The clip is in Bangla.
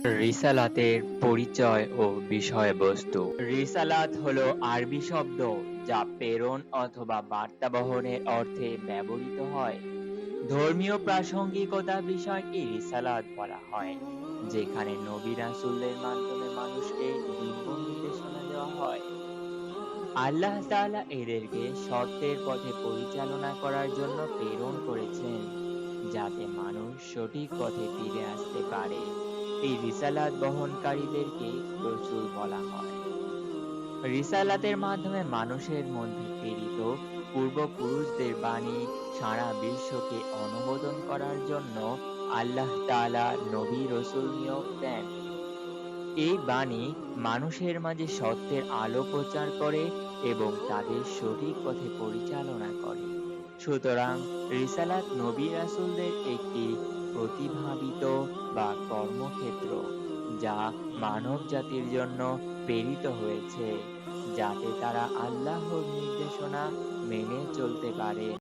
রিসালাতের পরিচয় ও বিষয়বস্তু। রিসালাত হলো আরবি শব্দ যা প্রেরণ অথবা বার্তা বহনের অর্থে ব্যবহৃত হয়। ধর্মীয় প্রাসঙ্গিকতা বিষয়কে রিসালাত বলা হয়, যেখানে নবী রাসূলদের মাধ্যমে মানুষকে দিব্য নির্দেশনা দেওয়া হয়। আল্লাহ তাআলা এদেরকে সত্যের পথে পরিচালনা করার জন্য প্রেরণ করেছেন, যাতে মানুষ সঠিক পথে ফিরে আসতে পারে। এই রিসালাত বহনকারীদেরকে রাসূল বলা হয়। রিসালাতের মাধ্যমে মানুষের মধ্যে প্রেরিত পূর্বপুরুষদের বাণী সারা বিশ্বকে অনুমোদন করার জন্য আল্লাহ তাআলা নবী রাসূল নিয়োগ দেন। এই বাণী মানুষের মাঝে সত্যের আলো প্রচার করে এবং তাদের সঠিক পথে পরিচালনা করে। সুতরাং রিসালাত নবী রাসূলদের একটি প্রতিভাবিত বা কর্মক্ষেত্র, যা মানব জাতির জন্য প্রেরিত হয়েছে, যাতে তারা আল্লাহর নির্দেশনা মেনে চলতে পারে।